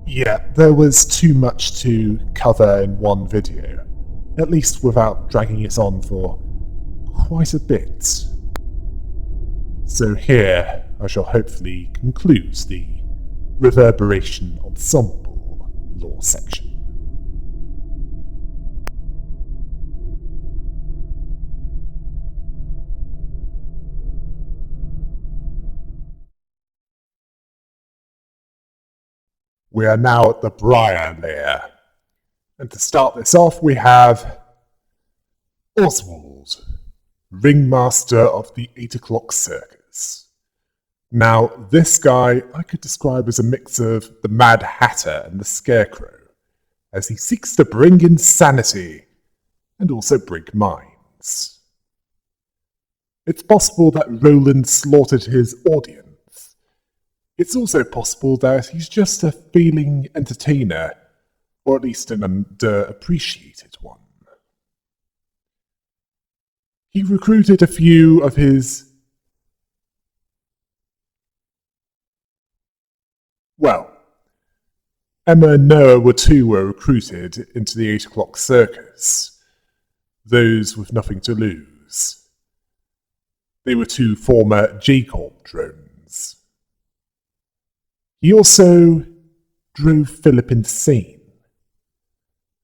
Yeah, there was too much to cover in one video, at least without dragging it on for quite a bit. So here I shall hopefully conclude the Reverberation Ensemble lore section. We are now at the Briar layer, and to start this off we have Oswald, Ringmaster of the 8 o'clock Circus. Now, this guy I could describe as a mix of the Mad Hatter and the Scarecrow, as he seeks to bring insanity and also break minds. It's possible that Roland slaughtered his audience. It's also possible that he's just a failing entertainer, or at least an underappreciated one. He recruited a few of his... Emma and Noah were recruited into the 8 o'clock Circus, those with nothing to lose. They were 2 former jae-heon drones. He also drove Philip insane.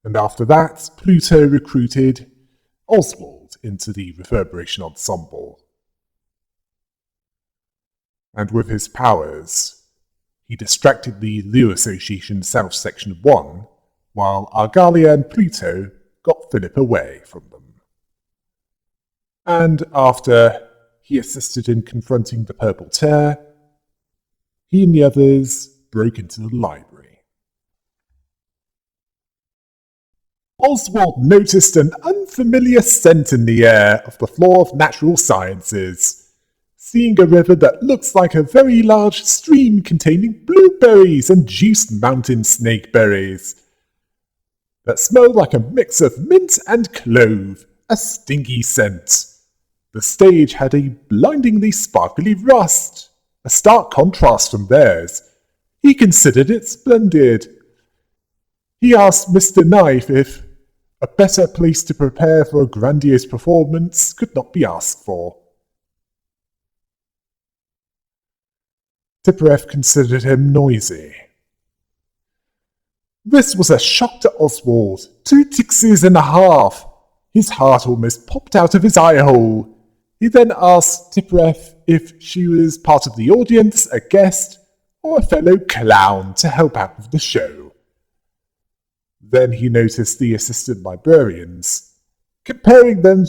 And after that, Pluto recruited Oswald into the Reverberation Ensemble. And with his powers, he distracted the Leo Association South Section 1, while Argalia and Pluto got Philip away from them. And after he assisted in confronting the Purple Tear, he and the others broke into the library. Oswald noticed an unfamiliar scent in the air of the floor of natural sciences, seeing a river that looks like a very large stream containing blueberries and juiced mountain snakeberries that smelled like a mix of mint and clove, a stinky scent. The stage had a blindingly sparkly rust, a stark contrast from theirs. He considered it splendid. He asked Mr. Knife if a better place to prepare for a grandiose performance could not be asked for. Tipperef considered him noisy. This was a shock to Oswald. 2 tixies and a half. His heart almost popped out of his eye hole. He then asked Tipperef if she was part of the audience, a guest, or a fellow clown to help out with the show. Then he noticed the assistant librarians, comparing them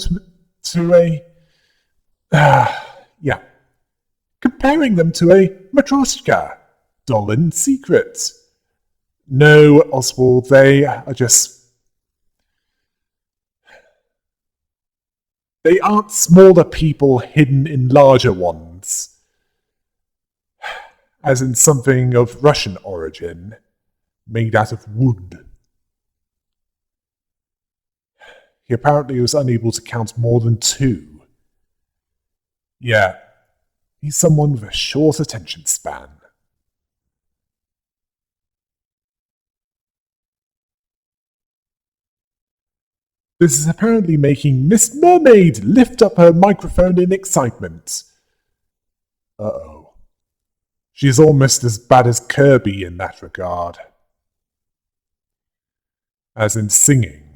to a Matryoshka doll in secret. No, Oswald, they aren't smaller people hidden in larger ones, as in something of Russian origin, made out of wood. He apparently was unable to count more than 2. Yeah, he's someone with a short attention span. This is apparently making Miss Mermaid lift up her microphone in excitement. Uh-oh. She's almost as bad as Kirby in that regard. As in singing.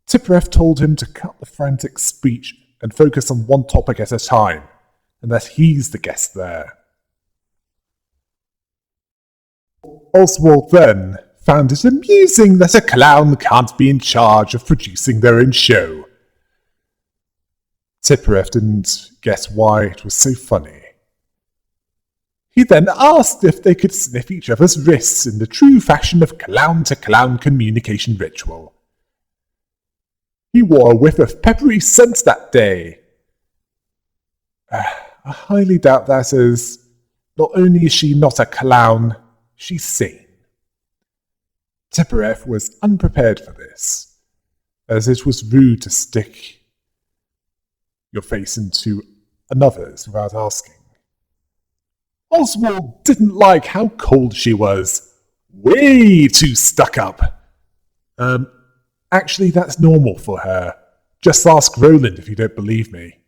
Tipperef told him to cut the frantic speech and focus on one topic at a time, and that he's the guest there. Oswald then found it amusing that a clown can't be in charge of producing their own show. Tipperef didn't get why it was so funny. He then asked if they could sniff each other's wrists in the true fashion of clown-to-clown communication ritual. He wore a whiff of peppery scent that day. I highly doubt that, as not only is she not a clown, she's sane. Tipperef was unprepared for this, as it was rude to stick your face into another's without asking. Oswald didn't like how cold she was. way too stuck up. Actually, that's normal for her. Just ask Roland if you don't believe me.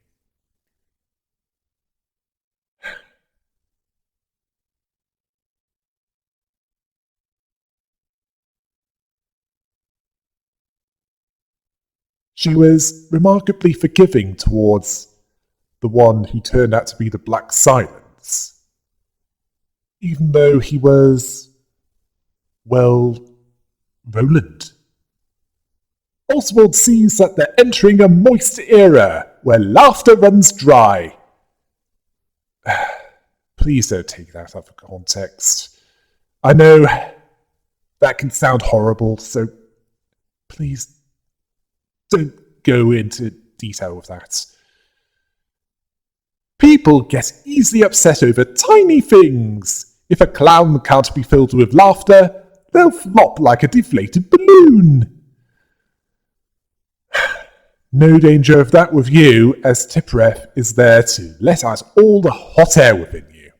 She was remarkably forgiving towards the one who turned out to be the Black Silence, even though he was, well, Roland. Oswald sees that they're entering a moist era where laughter runs dry. Please don't take that out of context. I know that can sound horrible, so please don't go into detail with that. People get easily upset over tiny things. If a clown can't be filled with laughter, they'll flop like a deflated balloon. No danger of that with you, as Tipref is there to let out all the hot air within you.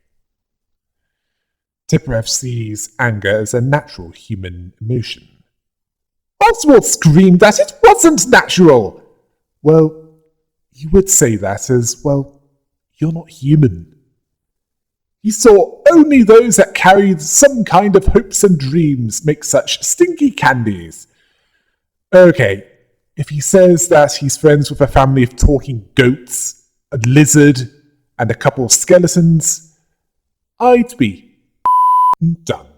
Tipref sees anger as a natural human emotion. Oswald screamed that it wasn't natural! Well, you would say that as, well, you're not human. He saw only those that carried some kind of hopes and dreams make such stinky candies. Okay, if he says that he's friends with a family of talking goats, a lizard, and a couple of skeletons, I'd be done.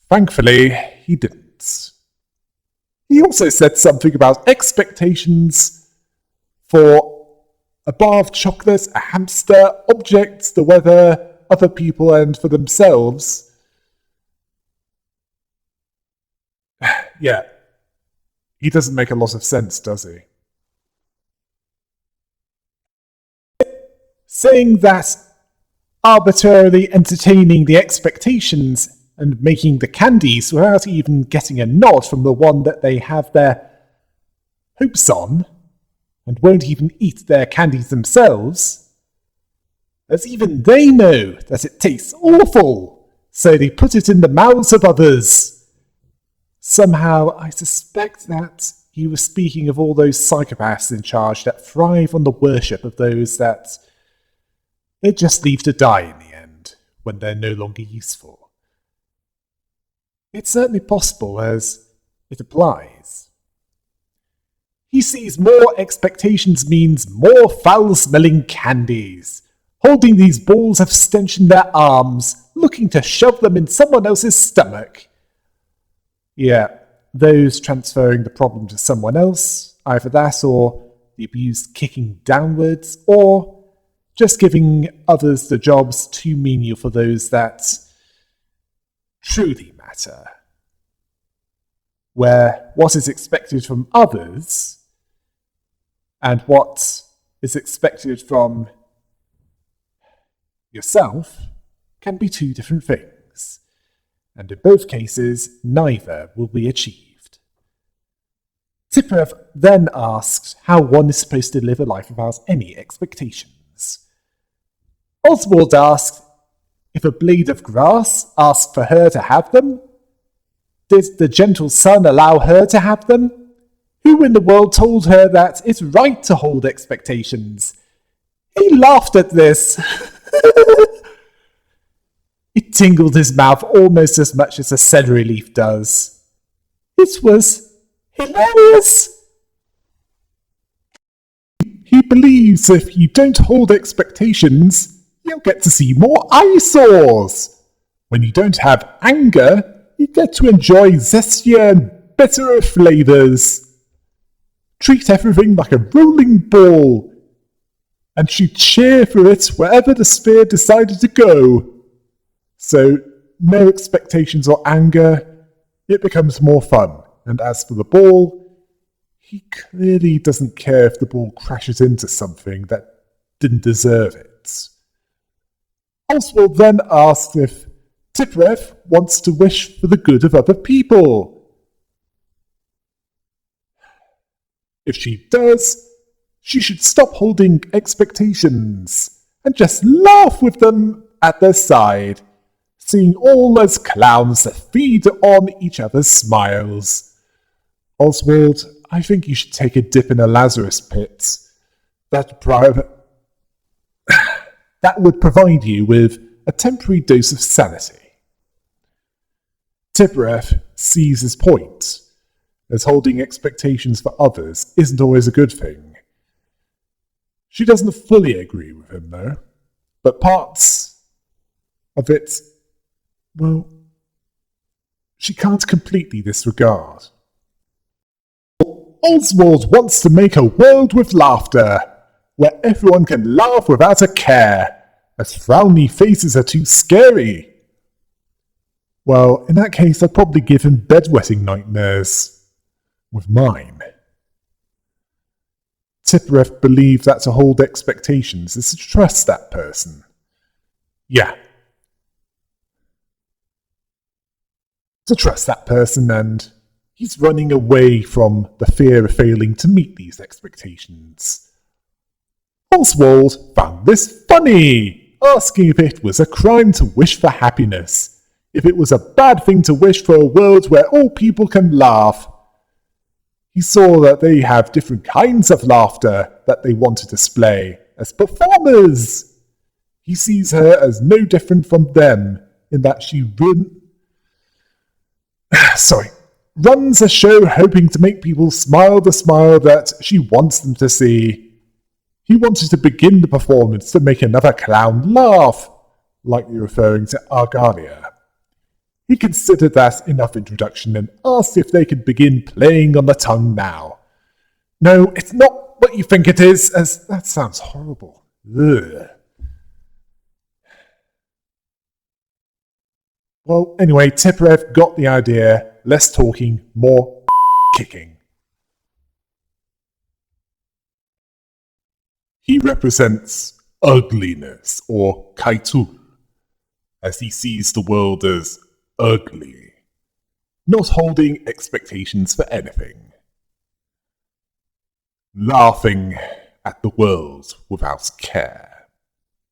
Thankfully, he didn't. He also said something about expectations for a bar of chocolate, a hamster, objects, the weather, other people, and for themselves. Yeah, he doesn't make a lot of sense, does he? Saying that arbitrarily entertaining the expectations and making the candies without even getting a nod from the one that they have their hopes on, and won't even eat their candies themselves, as even they know that it tastes awful, so they put it in the mouths of others. Somehow, I suspect that he was speaking of all those psychopaths in charge that thrive on the worship of those that they just leave to die in the end, when they're no longer useful. It's certainly possible, as it applies. He sees more expectations means more foul-smelling candies, holding these balls of stench in their arms, looking to shove them in someone else's stomach. Yeah, those transferring the problem to someone else, either that or the abused kicking downwards, or just giving others the jobs too menial for those that truly matter, where what is expected from others and what is expected from yourself can be two different things, and in both cases neither will be achieved. Tipref then asked how one is supposed to live a life without any expectations. Oswald asked if a blade of grass asked for her to have them. Did the gentle sun allow her to have them? Who in the world told her that it's right to hold expectations? He laughed at this. It tingled his mouth almost as much as a celery leaf does. It was hilarious. He believes if you don't hold expectations, you'll get to see more eyesores. When you don't have anger, you get to enjoy zestier and bitterer flavors. Treat everything like a rolling ball, and she'd cheer for it wherever the sphere decided to go. So, no expectations or anger, it becomes more fun. And as for the ball, he clearly doesn't care if the ball crashes into something that didn't deserve it. Oswald then asked if Tipref wants to wish for the good of other people. If she does, she should stop holding expectations and just laugh with them at their side, seeing all those clowns that feed on each other's smiles. Oswald, I think you should take a dip in a Lazarus pit. That would provide you with a temporary dose of sanity. Tippereth sees his point, as holding expectations for others isn't always a good thing. She doesn't fully agree with him, though, but parts of it, well, she can't completely disregard. Oswald wants to make a world with laughter, where everyone can laugh without a care, as frowny faces are too scary. Well, in that case, I'd probably give him bedwetting nightmares with mine. Tippereth believed that to hold expectations is to trust that person. Yeah. To trust that person, and he's running away from the fear of failing to meet these expectations. Oswald found this funny, asking if it was a crime to wish for happiness, if it was a bad thing to wish for a world where all people can laugh. He saw that they have different kinds of laughter that they want to display as performers. He sees her as no different from them in that she runs a show hoping to make people smile the smile that she wants them to see. He wanted to begin the performance to make another clown laugh, likely referring to Argalia. He considered that enough introduction and asked if they could begin playing on the tongue now. No, it's not what you think it is, as that sounds horrible. Ugh. Well, anyway, Tippereth got the idea. Less talking, more kicking. He represents ugliness, or kaitul, as he sees the world as ugly, not holding expectations for anything. Laughing at the world without care,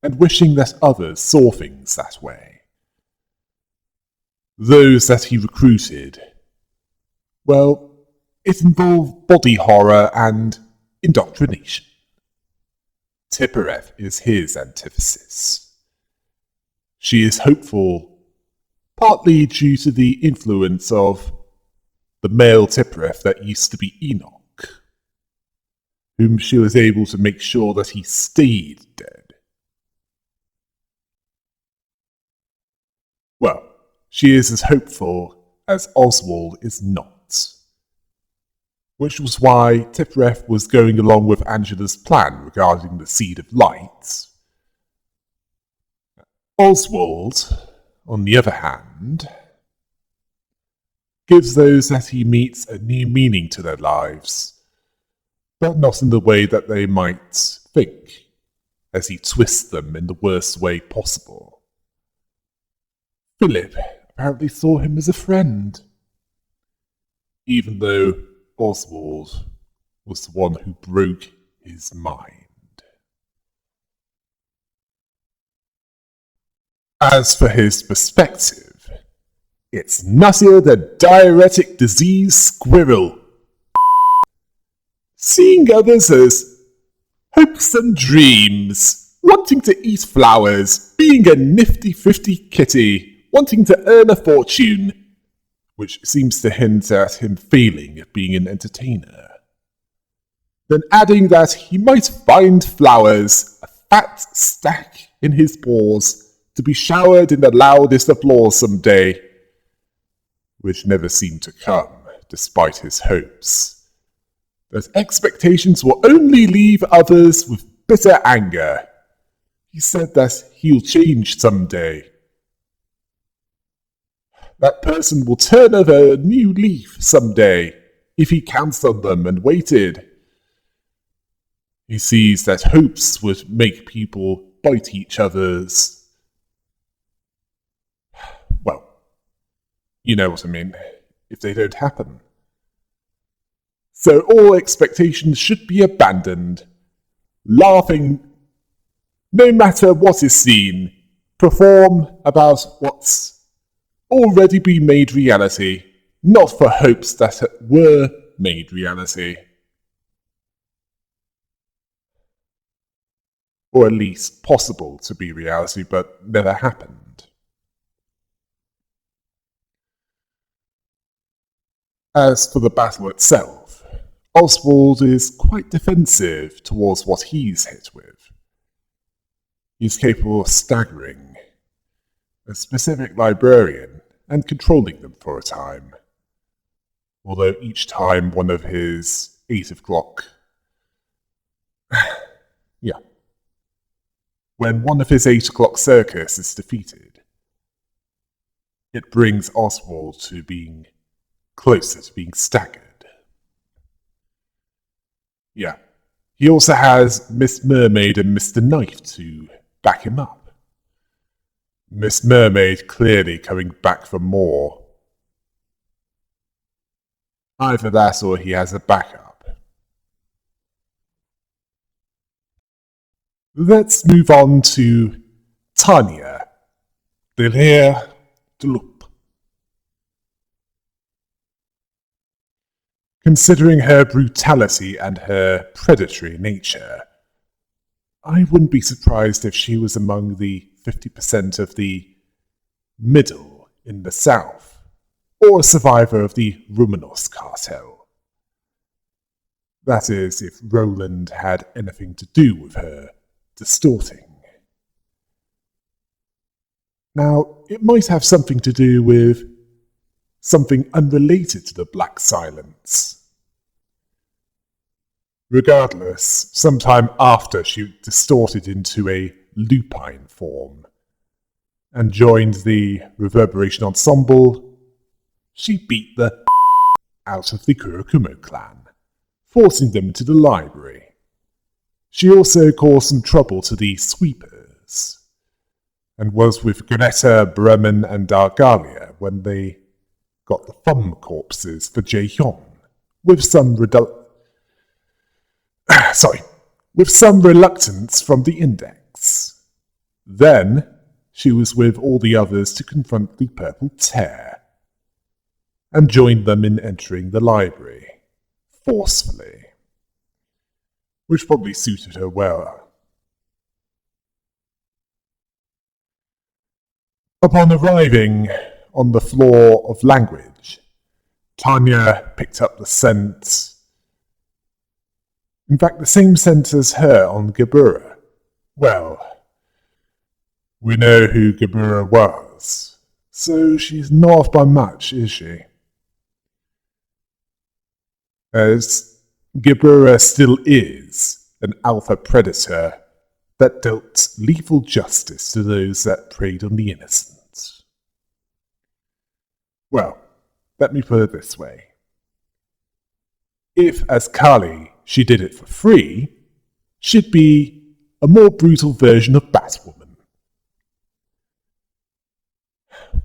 and wishing that others saw things that way. Those that he recruited, well, it involved body horror and indoctrination. Tippereth is his antithesis. She is hopeful, partly due to the influence of the male Tippereth that used to be Enoch, whom she was able to make sure that he stayed dead. Well, she is as hopeful as Oswald is not. Which was why Tippereth was going along with Angela's plan regarding the Seed of Light. Oswald, on the other hand, gives those that he meets a new meaning to their lives, but not in the way that they might think, as he twists them in the worst way possible. Philip apparently saw him as a friend, even though Oswald was the one who broke his mind. As for his perspective, it's nuttier than diuretic disease squirrel. Seeing others as hopes and dreams, wanting to eat flowers, being a nifty-thrifty kitty, wanting to earn a fortune, which seems to hint at him failing at being an entertainer. Then adding that he might find flowers, a fat stack in his paws, to be showered in the loudest applause someday, which never seemed to come, despite his hopes. That expectations will only leave others with bitter anger. He said that he'll change someday. That person will turn over a new leaf someday, if he counts on them and waited. He sees that hopes would make people bite each other's... well, you know what I mean, if they don't happen. So all expectations should be abandoned, laughing no matter what is seen, perform about what's already been made reality, not for hopes that were made reality. Or at least possible to be reality, but never happened. As for the battle itself, Oswald is quite defensive towards what he's hit with. He's capable of staggering a specific librarian and controlling them for a time. Although each time one of his 8 o'clock... When one of his 8 o'clock circus is defeated, it brings Oswald to being closer to being staggered. Yeah. He also has Miss Mermaid and Mr. Knife to back him up. Miss Mermaid clearly coming back for more. Either that or he has a backup. Let's move on to Tanya, the loop. Considering her brutality and her predatory nature, I wouldn't be surprised if she was among the 50% of the middle in the south, or a survivor of the Ruminos cartel. That is, if Roland had anything to do with her distorting. Now, it might have something to do with something unrelated to the Black Silence. Regardless, sometime after she distorted into a lupine form and joined the Reverberation Ensemble, she beat the out of the Kurokumo clan, forcing them into the library. She also caused some trouble to the Sweepers, and was with Greta, Bremen, and Dargalia when they got the thumb corpses for jae-heon, with some reluctance from the Index. Then, she was with all the others to confront the Purple Tear, and joined them in entering the library, forcefully. Which probably suited her well. Upon arriving on the floor of language, Tanya picked up the scent. In fact, the same scent as her on Gebura. Well, we know who Gebura was, so she's not off by much, is she? As Gebura still is an alpha predator that dealt lethal justice to those that preyed on the innocent. Well, let me put it this way. If, as Kali, she did it for free, she'd be a more brutal version of Batwoman.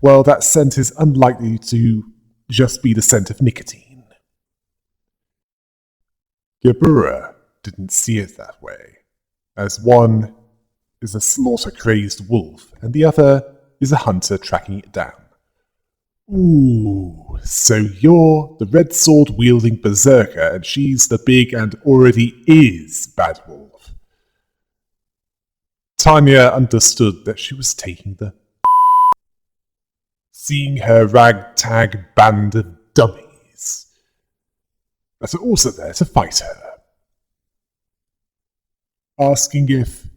Well, that scent is unlikely to just be the scent of nicotine. Gebura didn't see it that way, as one is a slaughter-crazed wolf, and the other is a hunter tracking it down. Ooh, so you're the red sword-wielding berserker, and she's the big and already is bad wolf. Tanya understood that she was taking the seeing her ragtag band of dummies that are also there to fight her, asking if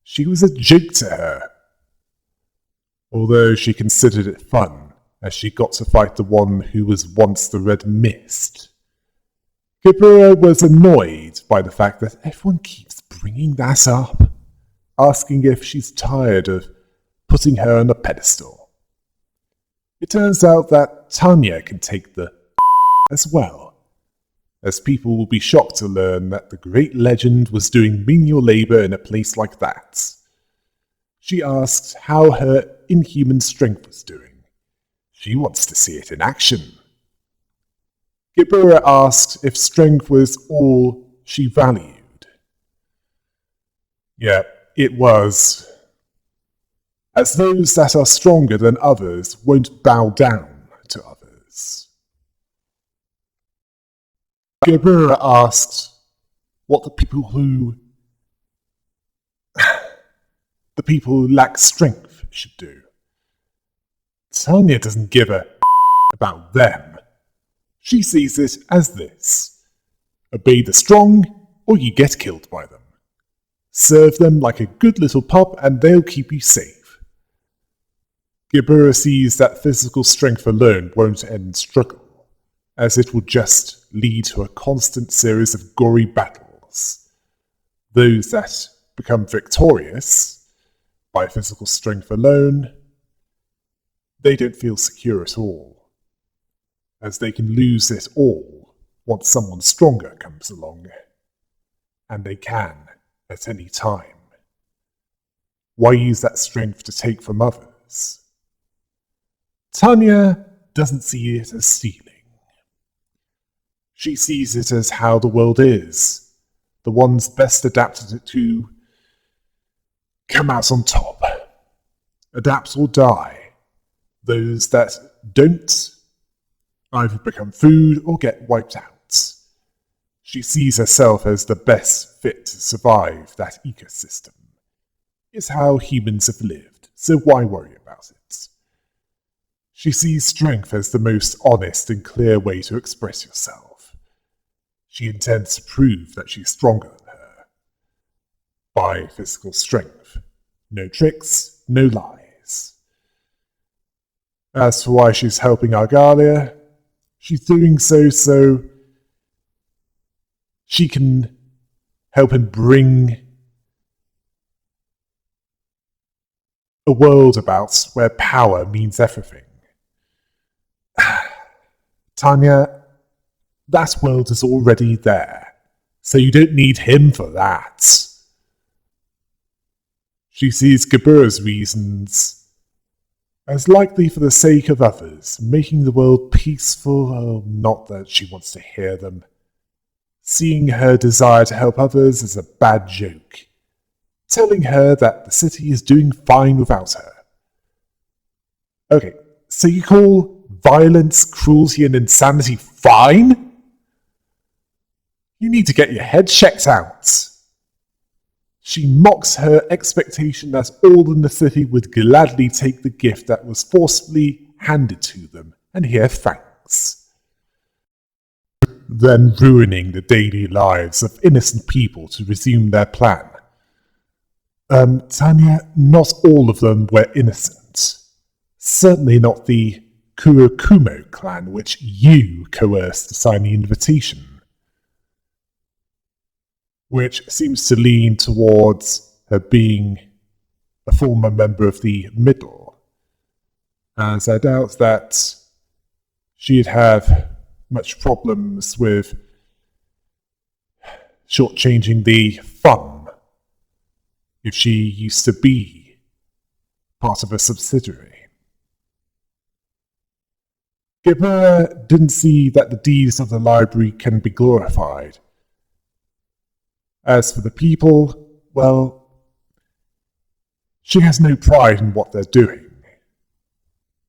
she was a joke to her, although she considered it fun, as she got to fight the one who was once the Red Mist. Gebura was annoyed by the fact that everyone keeps bringing that up, asking if she's tired of putting her on a pedestal. It turns out that Tanya can take the as well, as people will be shocked to learn that the great legend was doing menial labor in a place like that. She asked how her inhuman strength was doing. She wants to see it in action. Gebura asked if strength was all she valued. Yeah, it was. as those that are stronger than others won't bow down to others. Gebura asked what the people who lack strength should do. Tanya doesn't give a about them. She sees it as this: obey the strong, or you get killed by them. Serve them like a good little pup, and they'll keep you safe. Gebura sees that physical strength alone won't end struggle, as it will just lead to a constant series of gory battles. Those that become victorious by physical strength alone, they don't feel secure at all, as they can lose it all once someone stronger comes along, and they can at any time. Why use that strength to take from others? Tanya doesn't see it as stealing. She sees it as how the world is. The ones best adapted to come out on top. Adapt or die. Those that don't either become food or get wiped out. She sees herself as the best fit to survive that ecosystem. It's how humans have lived, so why worry about it? She sees strength as the most honest and clear way to express yourself. She intends to prove that she's stronger than her. By physical strength. No tricks, no lies. As for why she's helping Argalia, she's doing so she can help him bring a world about where power means everything. Tanya, that world is already there, so you don't need him for that. She sees Gebura's reasons as likely for the sake of others, making the world peaceful, not that she wants to hear them. Seeing her desire to help others as a bad joke, telling her that the city is doing fine without her. Okay, so you call violence, cruelty, and insanity fine? You need to get your head checked out. She mocks her expectation that all in the city would gladly take the gift that was forcibly handed to them and hear thanks. Then ruining the daily lives of innocent people to resume their plan. Tanya, not all of them were innocent. Certainly not the Kurokumo clan, which you coerced to sign the invitation. Which seems to lean towards her being a former member of the Middle, as I doubt that she'd have much problems with shortchanging the fun if she used to be part of a subsidiary. Gebura didn't see that the deeds of the library can be glorified. As for the people, well, she has no pride in what they're doing.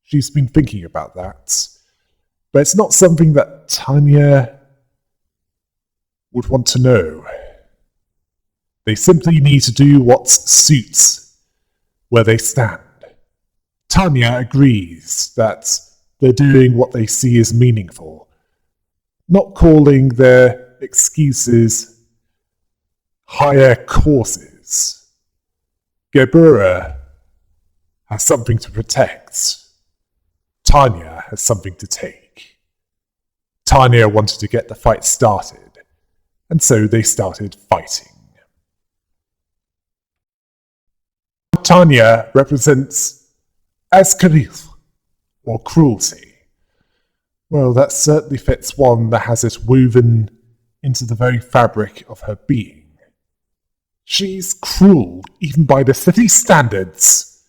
She's been thinking about that. But it's not something that Tanya would want to know. They simply need to do what suits where they stand. Tanya agrees that they're doing what they see as meaningful, not calling their excuses higher causes. Gebura has something to protect. Tanya has something to take. Tanya wanted to get the fight started, and so they started fighting. Tanya represents Askarith, or cruelty. Well, that certainly fits one that has it woven into the very fabric of her being. She's cruel, even by the city standards.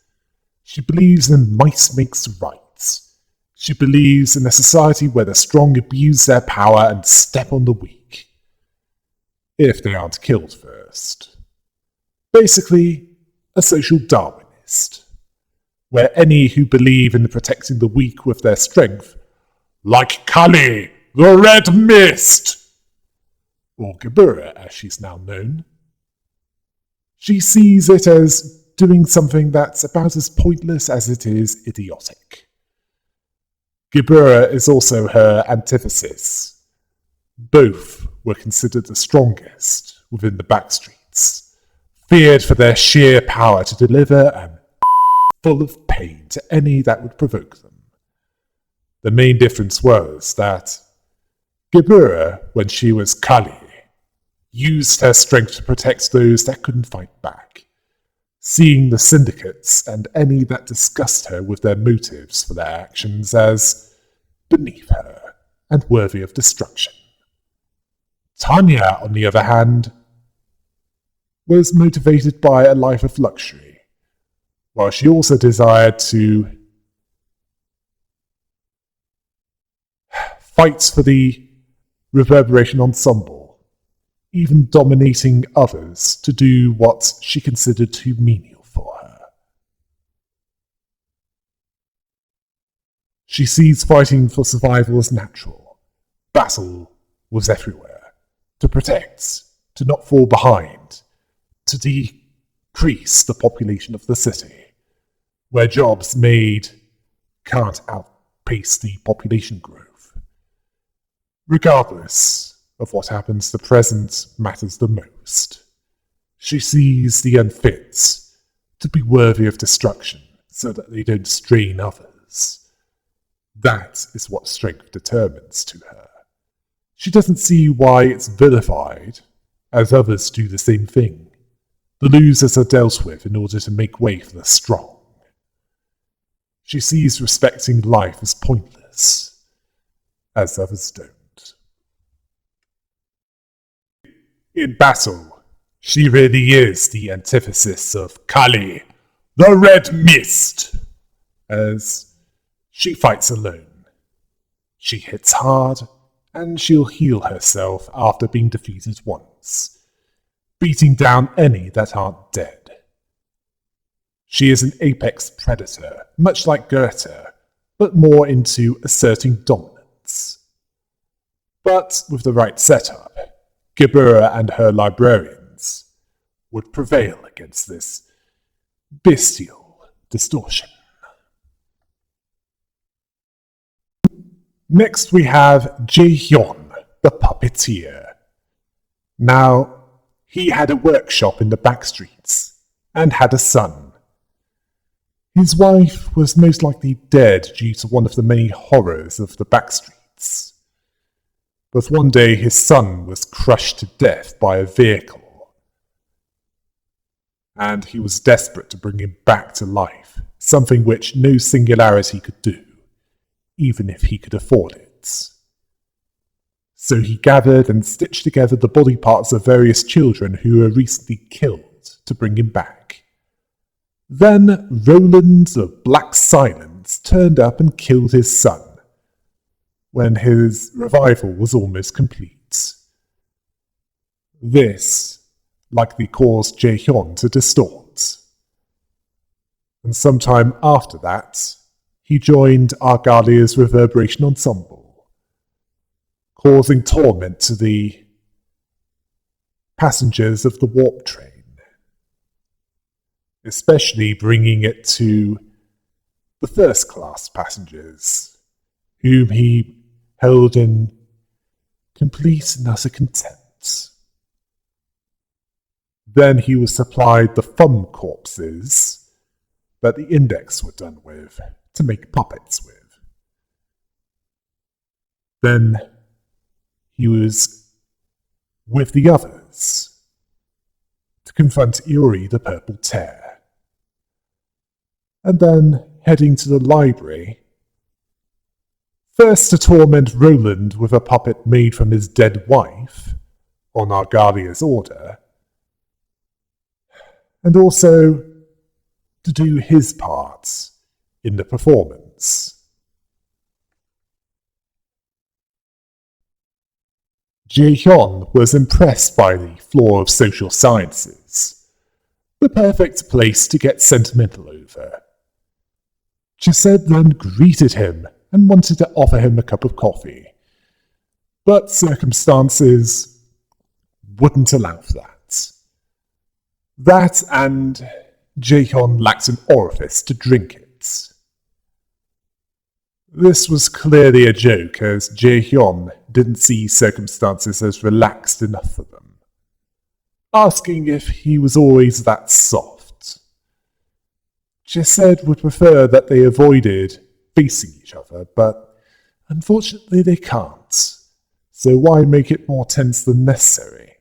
She believes in might makes right. She believes in a society where the strong abuse their power and step on the weak. If they aren't killed first. Basically, a social Darwinist. where any who believe in protecting the weak with their strength, like Kali, the Red Mist, or Gebura as she's now known, she sees it as doing something that's about as pointless as it is idiotic. Gebura is also her antithesis. Both were considered the strongest within the backstreets, feared for their sheer power to deliver and full of pain to any that would provoke them. The main difference was that Gebura, when she was Kali, used her strength to protect those that couldn't fight back, seeing the syndicates and any that discussed her with their motives for their actions as beneath her and worthy of destruction. Tanya, on the other hand, was motivated by a life of luxury, while she also desired to fight for the Reverberation Ensemble, even dominating others to do what she considered too menial for her. She sees fighting for survival as natural. Battle was everywhere. To protect, to not fall behind, to decrease the population of the city, where jobs made can't outpace the population growth. Regardless of what happens, the present matters the most. She sees the unfit to be worthy of destruction so that they don't strain others. That is what strength determines to her. She doesn't see why it's vilified, as others do the same thing. The losers are dealt with in order to make way for the strong. She sees respecting life as pointless, as others don't. In battle, she really is the antithesis of Kali, the Red Mist, as she fights alone. She hits hard, and she'll heal herself after being defeated once, beating down any that aren't dead. She is an apex predator, much like Goethe, but more into asserting dominance. But with the right setup, Gebura and her librarians would prevail against this bestial distortion. Next we have Jihyon the Puppeteer. Now, he had a workshop in the backstreets and had a son. His wife was most likely dead due to one of the many horrors of the backstreets. But one day his son was crushed to death by a vehicle, and he was desperate to bring him back to life, something which no singularity could do, even if he could afford it. So he gathered and stitched together the body parts of various children who were recently killed to bring him back. Then Roland of Black Silence turned up and killed his son, when his revival was almost complete. This likely caused jae-heon to distort. And sometime after that, he joined Argalia's Reverberation Ensemble, causing torment to the passengers of the warp train, especially bringing it to the first-class passengers, whom he held in complete and utter contempt. Then he was supplied the thumb corpses that the index were done with, to make puppets with. Then he was with the others to confront Uri the Purple Tear, and then heading to the library, first to torment Roland with a puppet made from his dead wife, on Argalia's order, and also to do his part in the performance. Jae-heon was impressed by the floor of social sciences, the perfect place to get sentimental over. Chesed then greeted him and wanted to offer him a cup of coffee, but circumstances wouldn't allow for that. That and jae-heon lacked an orifice to drink it. This was clearly a joke, as jae-heon didn't see circumstances as relaxed enough for them, asking if he was always that soft. Chesed would prefer that they avoided facing each other, but unfortunately they can't, so why make it more tense than necessary?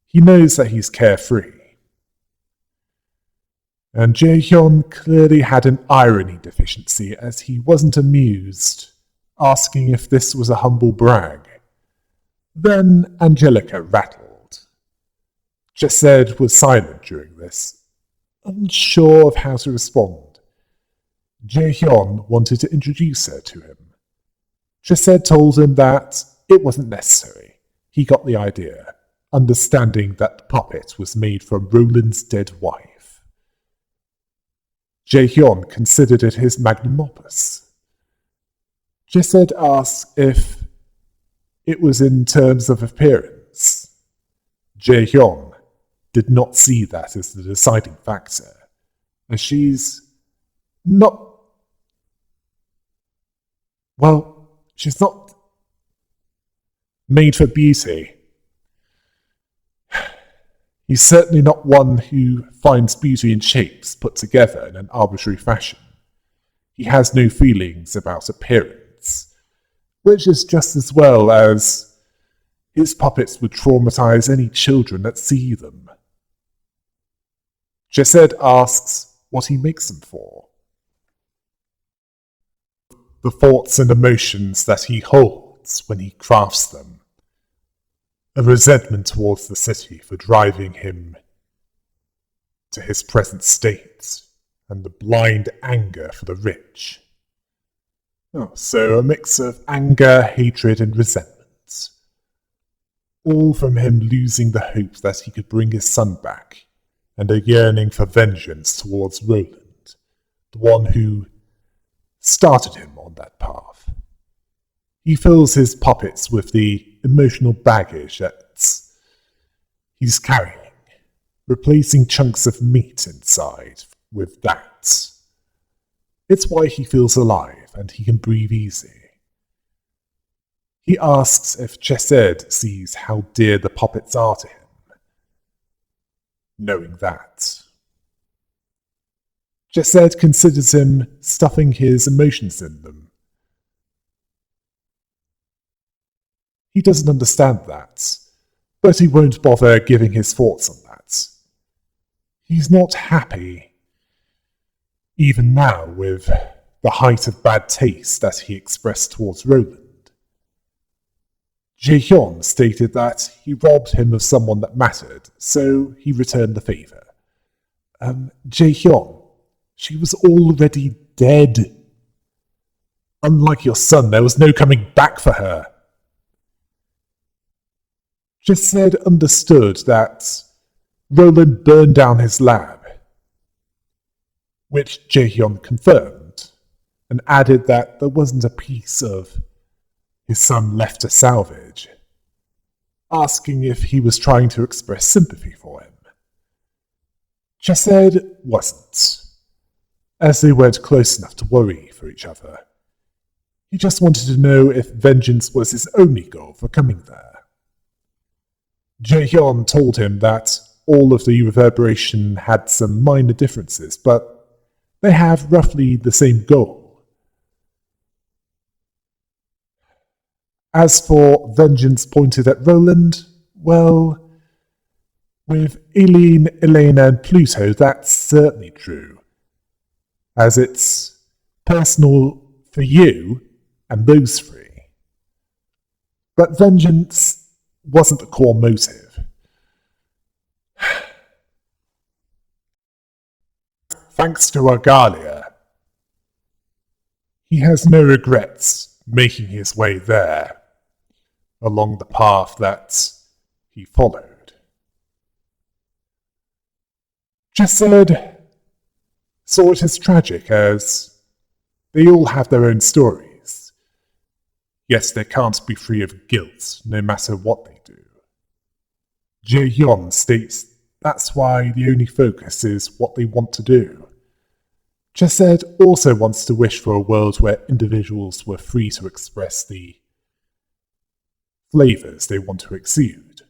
He knows that he's carefree. And jae-heon clearly had an irony deficiency, as he wasn't amused, asking if this was a humble brag. Then Angelica rattled. Chesed was silent during this, unsure of how to respond. Jae-heon wanted to introduce her to him. Chesed told him that it wasn't necessary. He got the idea, understanding that the puppet was made from Roland's dead wife. Jae-heon considered it his magnum opus. Chesed asked if it was in terms of appearance. Jae-heon did not see that as the deciding factor, as she's not made for beauty. He's certainly not one who finds beauty in shapes put together in an arbitrary fashion. He has no feelings about appearance, which is just as well, as his puppets would traumatize any children that see them. Chesed asks what he makes them for. The thoughts and emotions that he holds when he crafts them. A resentment towards the city for driving him to his present state, and the blind anger for the rich. So a mix of anger, hatred, and resentment. All from him losing the hope that he could bring his son back, and a yearning for vengeance towards Roland, the one who started him on that path. He fills his puppets with the emotional baggage that he's carrying, replacing chunks of meat inside with that. It's why he feels alive and he can breathe easy. He asks if Chesed sees how dear the puppets are to him, knowing that. Chesed considers him stuffing his emotions in them. He doesn't understand that, but he won't bother giving his thoughts on that. He's not happy, even now, with the height of bad taste that he expressed towards Roland. Jae-heon stated that he robbed him of someone that mattered, so he returned the favour. Jae-heon, she was already dead. Unlike your son, there was no coming back for her. Chesed understood that Roland burned down his lab, which Jae-heon confirmed, and added that there wasn't a piece of his son left to salvage, asking if he was trying to express sympathy for him. Chesed wasn't, as they weren't close enough to worry for each other. He just wanted to know if vengeance was his only goal for coming there. Jae-heon told him that all of the Reverberation had some minor differences, but they have roughly the same goal. As for vengeance pointed at Roland, well, with Eileen, Elena, and Pluto, that's certainly true, as it's personal for you and those three. But vengeance wasn't the core motive. Thanks to Argalia, he has no regrets making his way there, along the path that he followed. Chesed saw it as tragic, as They all have their own stories. Yes, they can't be free of guilt, no matter what they do. Jae-heon states that's why the only focus is what they want to do. Chesed also wants to wish for a world where individuals were free to express the flavors they want to exude,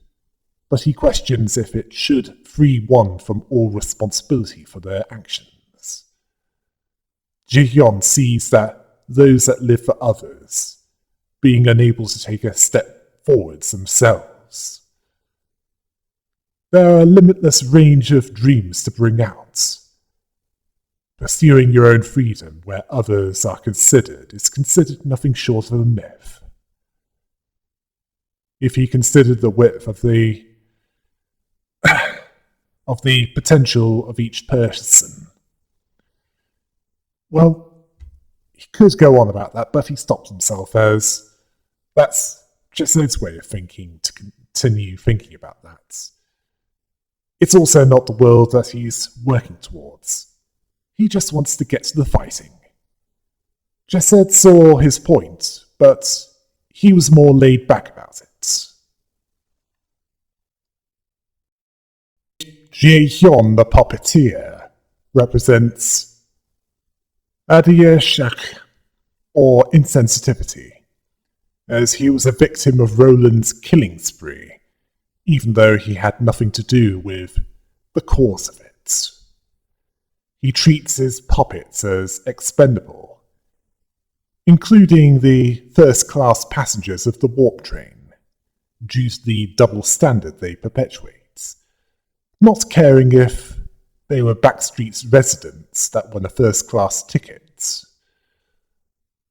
but he questions if it should free one from all responsibility for their actions. Jihyon sees that those that live for others, being unable to take a step forwards themselves. There are a limitless range of dreams to bring out. Pursuing your own freedom where others are considered is considered nothing short of a myth. If he considered the width of the potential of each person, well, he could go on about that, but he stopped himself as that's just his way of thinking to continue thinking about that. It's also not the world that he's working towards. He just wants to get to the fighting. Chesed saw his point, but he was more laid back about it. Jihyon the Puppeteer represents adiyeshak, or insensitivity, as he was a victim of Roland's killing spree, even though he had nothing to do with the cause of it. He treats his puppets as expendable, including the first-class passengers of the warp train, due to the double standard they perpetuate, not caring if they were Backstreet's residents that won a first-class ticket,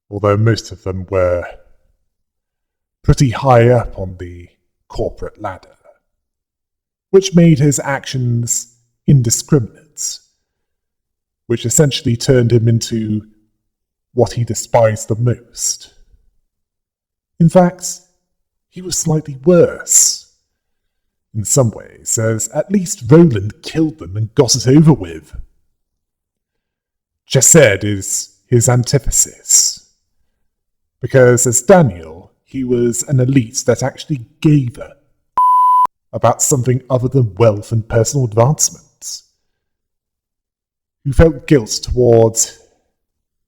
although most of them were pretty high up on the corporate ladder, which made his actions indiscriminate, which essentially turned him into what he despised the most. In fact, he was slightly worse, in some ways, as at least Roland killed them and got it over with. Chesed is his antithesis, because as Daniel, he was an elite that actually gave a about something other than wealth and personal advancement, who felt guilt towards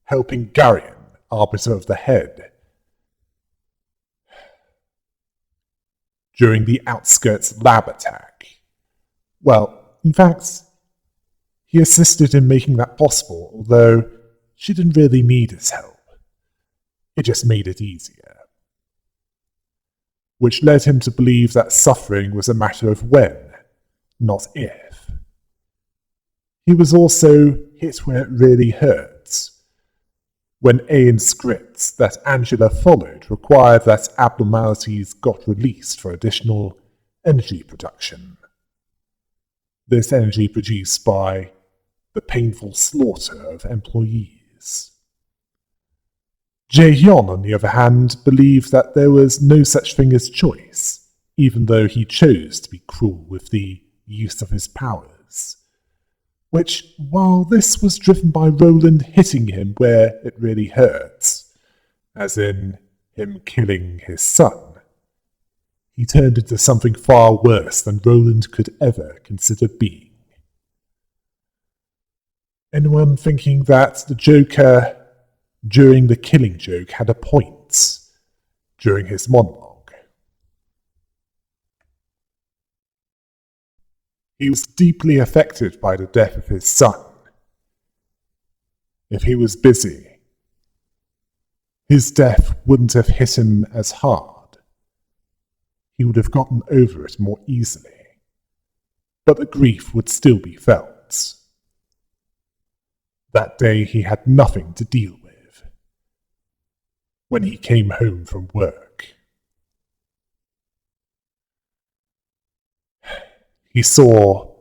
helping Garion, Arbiter of the Head, during the Outskirts lab attack. Well, in fact, he assisted in making that possible, although she didn't really need his help. It just made it easier. Which led him to believe that suffering was a matter of when, not if. He was also hit where it really hurts, when Aeon's scripts that Angela followed required that abnormalities got released for additional energy production. This energy produced by the painful slaughter of employees. Jae-heon, on the other hand, believed that there was no such thing as choice, even though he chose to be cruel with the use of his powers. Which, while this was driven by Roland hitting him where it really hurts, as in him killing his son, he turned into something far worse than Roland could ever consider being. Anyone thinking that the Joker during the Killing Joke had a point during his monologue? He was deeply affected by the death of his son. If he was busy, his death wouldn't have hit him as hard. He would have gotten over it more easily, but the grief would still be felt. That day he had nothing to deal with when he came home from work. He saw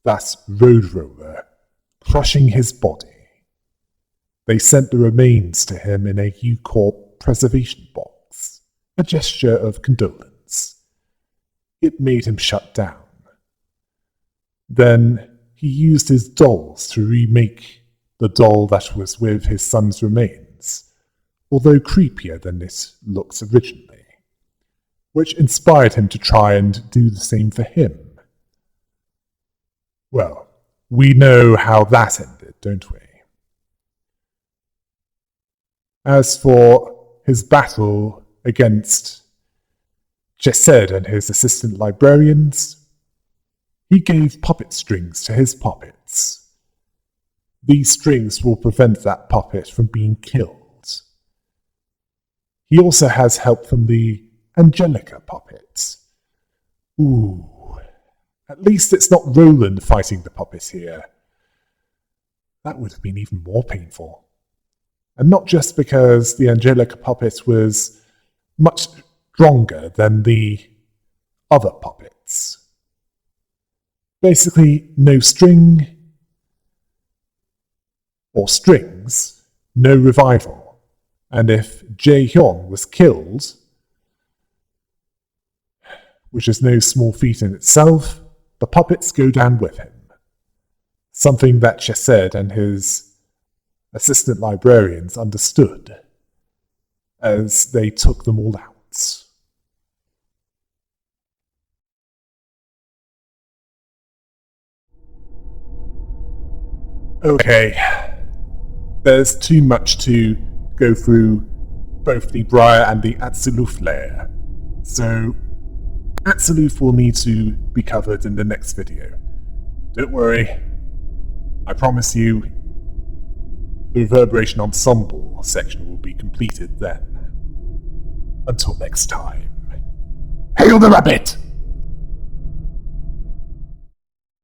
that road roller crushing his body. They sent the remains to him in a U-Corp preservation box, a gesture of condolence. It made him shut down. Then he used his dolls to remake the doll that was with his son's remains, although creepier than it looks originally, which inspired him to try and do the same for him. Well, we know how that ended, don't we? As for his battle against Chesed and his assistant librarians, he gave puppet strings to his puppets. These strings will prevent that puppet from being killed. He also has help from the Angelica puppet. Ooh, at least it's not Roland fighting the puppet here. That would have been even more painful. And not just because the Angelica puppet was much stronger than the other puppets. Basically, no string or strings, no revival. And if Jae-heon was killed, which is no small feat in itself, the puppets go down with him. Something that Chesed and his assistant librarians understood as they took them all out. Okay, there's too much to go through both the Briar and the Atsuluf layer, so Atsuluf will need to be covered in the next video. Don't worry, I promise you the Reverberation Ensemble section will be completed then. Until next time. Hail the rabbit!